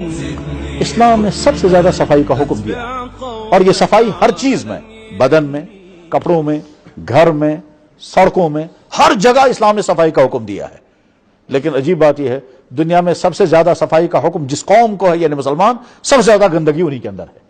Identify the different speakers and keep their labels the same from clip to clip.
Speaker 1: इस्लाम ने सबसे ज्यादा सफाई का हुक्म दिया और ये सफाई हर चीज में, बदन में, कपड़ों में, घर में, सड़कों में, हर जगह इस्लाम ने सफाई का हुक्म दिया है। लेकिन अजीब बात यह है, दुनिया में सबसे ज्यादा सफाई का हुक्म जिस कौम को है, यानी मुसलमान, सबसे ज्यादा गंदगी उन्हीं के अंदर है।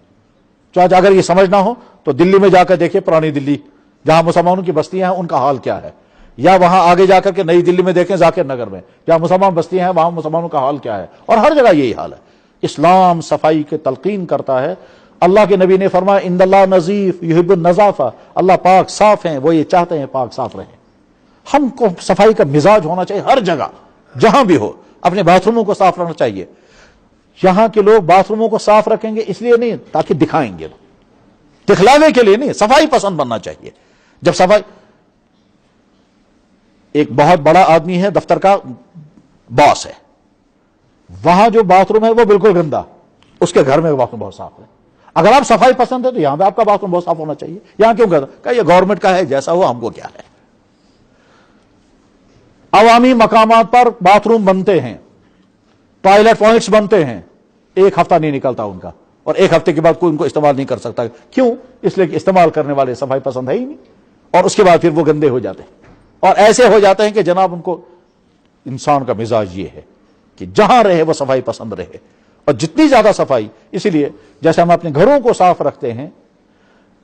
Speaker 1: तो अगर ये समझना हो तो दिल्ली में जाकर देखिए, पुरानी दिल्ली जहां मुसलमानों की बस्तियां हैं उनका हाल क्या है, या वहां आगे जाकर के नई दिल्ली में देखें, जाकिर नगर में जहां मुसलमान बस्तियां हैं वहां मुसलमानों का हाल क्या है, और हर जगह यही हाल है। इस्लाम सफाई के तलकीन करता है। अल्लाह के नबी ने फरमाया, इन्नल्लाह नज़ीफ युहिब्बुन नज़ाफ़ा, अल्लाह पाक साफ हैं, वो ये चाहते हैं पाक साफ रहे। हमको सफाई का मिजाज होना चाहिए हर जगह, जहां भी हो। अपने बाथरूमों को साफ रखना चाहिए। यहां के लोग बाथरूमों को साफ रखेंगे इसलिए नहीं ताकि दिखाएंगे, दिखलावे के लिए नहीं, सफाई पसंद बनना चाहिए। जब सफाई, एक बहुत बड़ा आदमी है, दफ्तर का बॉस है, वहां जो बाथरूम है वो बिल्कुल गंदा, उसके घर में बाथरूम बहुत साफ है। अगर आप सफाई पसंद है तो यहां पे आपका बाथरूम बहुत साफ होना चाहिए। यहां क्यों गंदा? कहा ये गवर्नमेंट का है, जैसा हो हमको क्या है। अवामी मकामात पर बाथरूम बनते हैं, टॉयलेट पॉइंट्स बनते हैं, एक हफ्ता नहीं निकलता उनका, और एक हफ्ते के बाद कोई उनको इस्तेमाल नहीं कर सकता। क्यों? इसलिए कि इस्तेमाल करने वाले सफाई पसंद है ही नहीं, और उसके बाद फिर वो गंदे हो जाते हैं, और ऐसे हो जाते हैं कि जनाब उनको, इंसान का मिजाज ये है कि जहां रहे वो सफाई पसंद रहे, और जितनी ज्यादा सफाई, इसीलिए जैसे हम अपने घरों को साफ रखते हैं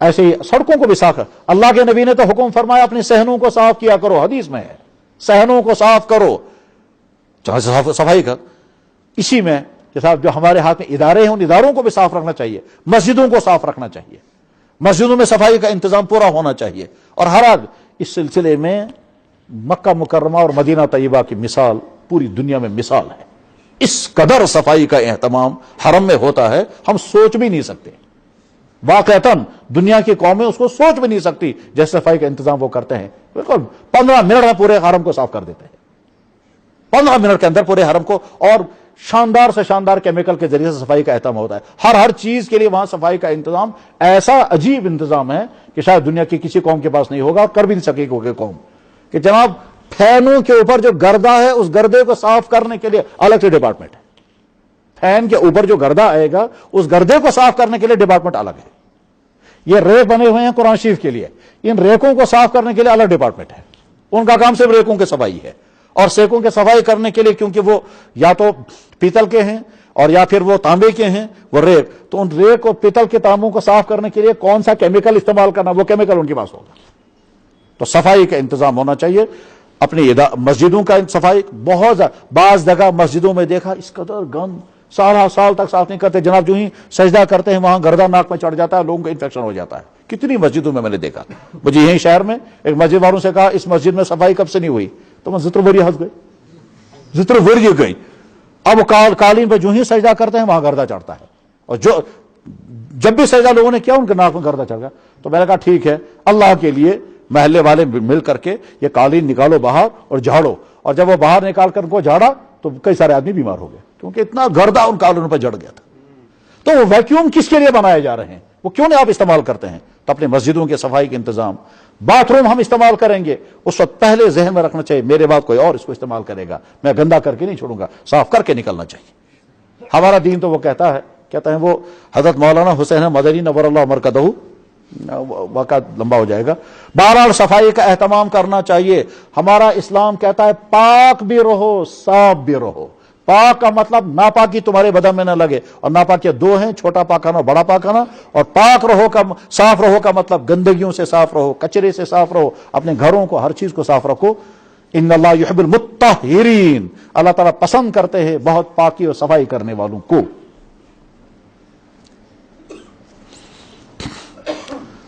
Speaker 1: ऐसे ही सड़कों को भी साफ रख। अल्लाह के नबी ने तो हुक्म फरमाया अपने सहनों को साफ किया करो, हदीस में है, सहनों को साफ करो, सफाई का। इसी में साहब जो हमारे हाथ में इदारे हैं उन इदारों को भी साफ रखना चाहिए, मस्जिदों को साफ रखना चाहिए, मस्जिदों में सफाई का इंतजाम पूरा होना चाहिए। और हर आज इस सिलसिले में मक्का मुकर्रमा और मदीना तैयबा की मिसाल पूरी दुनिया में मिसाल है। इस कदर सफाई का एहतमाम हरम में होता है, हम सोच भी नहीं सकते। वाकईतन दुनिया की कौमें उसको सोच भी नहीं सकती जैसे सफाई का इंतजाम वो करते हैं। बिल्कुल 15 मिनट में पूरे हरम को साफ कर देते हैं, 15 मिनट के अंदर पूरे हरम को, और शानदार से शानदार केमिकल के जरिए से सफाई का एहतमाम होता है। हर चीज के लिए वहां सफाई का इंतजाम, ऐसा अजीब इंतजाम है कि शायद दुनिया की किसी कौम के पास नहीं होगा, और कर भी नहीं सकेगी कौम। कि जनाब फैनों के ऊपर जो गर्दा है उस गर्दे को साफ करने के लिए अलग से डिपार्टमेंट है। फैन के ऊपर जो गर्दा आएगा उस गर्दे को साफ करने के लिए डिपार्टमेंट अलग है। ये रेक बने हुए हैं कुरान शरीफ के लिए, इन रेकों को साफ करने के लिए अलग डिपार्टमेंट है। उनका काम सिर्फ रेकों की सफाई है। और सेकों की सफाई करने के लिए, क्योंकि वो या तो पीतल के हैं और या फिर वो तांबे के हैं, वो रेक, तो उन रेक और पीतल के तांबों को साफ करने के लिए कौन सा केमिकल इस्तेमाल करना, वो केमिकल उनके पास होगा। तो सफाई का इंतजाम होना चाहिए। अपनी मस्जिदों का सफाई बहुत बाज जगह मस्जिदों में देखा इस कदर गंद, सारा साल तक साफ नहीं करते जनाब, जो ही सजदा करते हैं वहां गर्दा नाक में चढ़ जाता है, लोगों को इन्फेक्शन हो जाता है। कितनी मस्जिदों में मैंने देखा। मुझे यही शहर में एक मस्जिद वालों से कहा इस मस्जिद में सफाई कब से नहीं हुई, तो मैं जित्रवरी हंस गई, जित्रवरी गई। अब कालीन पर जो ही सजदा करते हैं वहां गर्दा चढ़ता है, और जो जब भी सजदा लोगों ने किया उनके नाक में गर्दा चढ़ गया। तो मैंने कहा ठीक है, अल्लाह के लिए महल्ले वाले मिल करके ये कालीन निकालो बाहर और झाड़ो। और जब वो बाहर निकाल कर उनको झाड़ा तो कई सारे आदमी बीमार हो गए, क्योंकि इतना गर्दा उन कालीनों पर जड़ गया था। तो वो वैक्यूम किसके लिए बनाए जा रहे हैं, वो क्यों नहीं आप इस्तेमाल करते हैं? तो अपने मस्जिदों के सफाई के इंतजाम, बाथरूम हम इस्तेमाल करेंगे उस वक्त पहले जहन में रखना चाहिए मेरे बाद कोई और इसको इस्तेमाल करेगा, मैं गंदा करके नहीं छोड़ूंगा, साफ करके निकलना चाहिए। हमारा दीन तो वो कहता है वो हजरत मौलाना हुसैन मदनी नव्वरल्लाहु मरकदहू, वाक़ा लंबा हो जाएगा। बहरहाल सफाई का एहतमाम करना चाहिए। हमारा इस्लाम कहता है पाक भी रहो साफ भी रहो। पाक का मतलब नापाकी तुम्हारे बदन में न लगे, और नापाकी दो हैं, छोटा पाखाना और बड़ा पाखाना। और पाक रहो का, साफ रहो का मतलब गंदगियों से साफ रहो, कचरे से साफ रहो, अपने घरों को हर चीज को साफ रखो। इन्नल्लाह युहिब्बुल मुत्तहिरीन, अल्लाह ताला पसंद करते हैं बहुत पाकी और सफाई करने वालों को।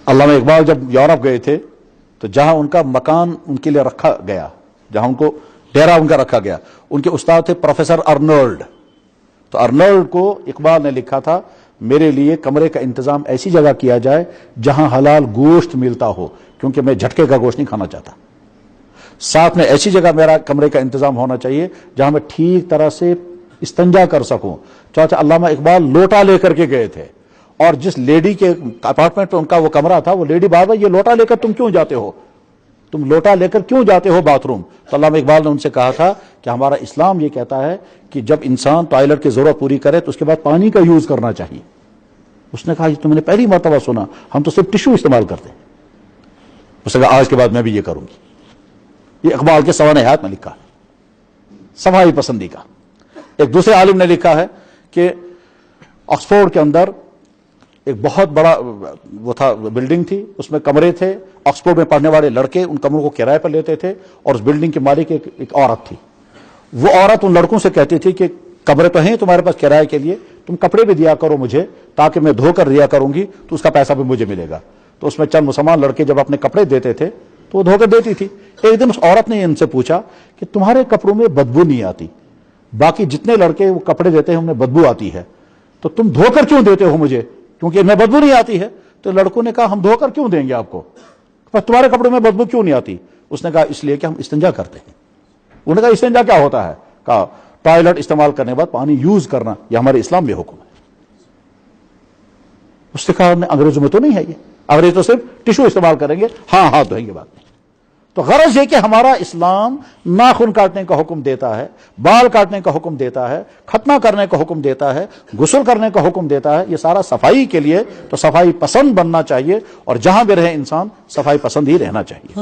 Speaker 1: अल्लामा इकबाल जब यूरोप गए थे तो जहां उनका मकान उनके लिए रखा गया, जहां उनको डेरा उनका रखा गया, उनके उस्ताद थे प्रोफेसर अर्नोल्ड। तो अर्नोल्ड को इकबाल ने लिखा था मेरे लिए कमरे का इंतजाम ऐसी जगह किया जाए जहां हलाल गोश्त मिलता हो, क्योंकि मैं झटके का गोश्त नहीं खाना चाहता। साथ में ऐसी जगह मेरा कमरे का इंतजाम होना चाहिए जहां मैं ठीक तरह से इस्तंजा कर सकूं। चाचा अल्लामा इकबाल लोटा लेकर के गए थे, और जिस लेडी के अपार्टमेंट में उनका वो कमरा था, वो लेडी बार बार ये लोटा लेकर तुम क्यों जाते हो, تم لوٹا لے کر کیوں جاتے ہو باتھ روم؟ تو علامہ اقبال نے ان سے کہا تھا کہ ہمارا اسلام یہ کہتا ہے کہ جب انسان ٹوائلٹ کی ضرورت پوری کرے تو اس کے بعد پانی کا یوز کرنا چاہیے۔ اس نے کہا یہ تم نے پہلی مرتبہ سنا، ہم تو صرف ٹشو استعمال کرتے ہیں۔ اس نے کہا آج کے بعد میں بھی یہ کروں گی۔ یہ اقبال کے سوانح حیات میں لکھا ہے، صفائی پسندی کا۔ ایک دوسرے عالم نے لکھا ہے کہ آکسفورڈ کے اندر ایک بہت بڑا وہ تھا، بلڈنگ تھی، اس میں کمرے تھے۔ آکسفورڈ میں پڑھنے والے لڑکے ان کمروں کو کرائے پر لیتے تھے، اور اس بلڈنگ کے مالک ایک عورت تھی۔ وہ عورت ان لڑکوں سے کہتی تھی کہ کمرے تو ہیں تمہارے پاس کرائے کے لیے، تم کپڑے بھی دیا کرو مجھے تاکہ میں دھو کر دیا کروں گی تو اس کا پیسہ بھی مجھے ملے گا۔ تو اس میں چند مسلمان لڑکے جب اپنے کپڑے دیتے تھے تو وہ دھو کر دیتی تھی۔ ایک دن اس عورت نے ان سے پوچھا کہ تمہارے کپڑوں میں بدبو نہیں آتی، باقی جتنے لڑکے وہ کپڑے دیتے ہیں ان میں بدبو آتی ہے، تو تم دھو کر کیوں دیتے ہو مجھے؟ کیونکہ ان میں بدبو نہیں آتی ہے۔ تو لڑکوں نے کہا ہم دھو کر کیوں دیں گے آپ کو، پر تمہارے کپڑوں میں بدبو کیوں نہیں آتی؟ اس نے کہا اس لیے کہ ہم استنجا کرتے ہیں۔ انہوں نے کہا استنجا کیا ہوتا ہے؟ کہا ٹوائلٹ استعمال کرنے کے بعد پانی یوز کرنا، یہ ہمارے اسلام میں حکم ہے۔ اس نے کہا انگریزوں میں تو نہیں ہے یہ، انگریز تو صرف ٹشو استعمال کریں گے، ہاں ہاں دھوئیں گے بعد میں۔ تو غرض یہ کہ ہمارا اسلام ناخن کاٹنے کا حکم دیتا ہے، بال کاٹنے کا حکم دیتا ہے، ختنہ کرنے کا حکم دیتا ہے، غسل کرنے کا حکم دیتا ہے، یہ سارا صفائی کے لیے۔ تو صفائی پسند بننا چاہیے، اور جہاں بھی رہے انسان صفائی پسند ہی رہنا چاہیے۔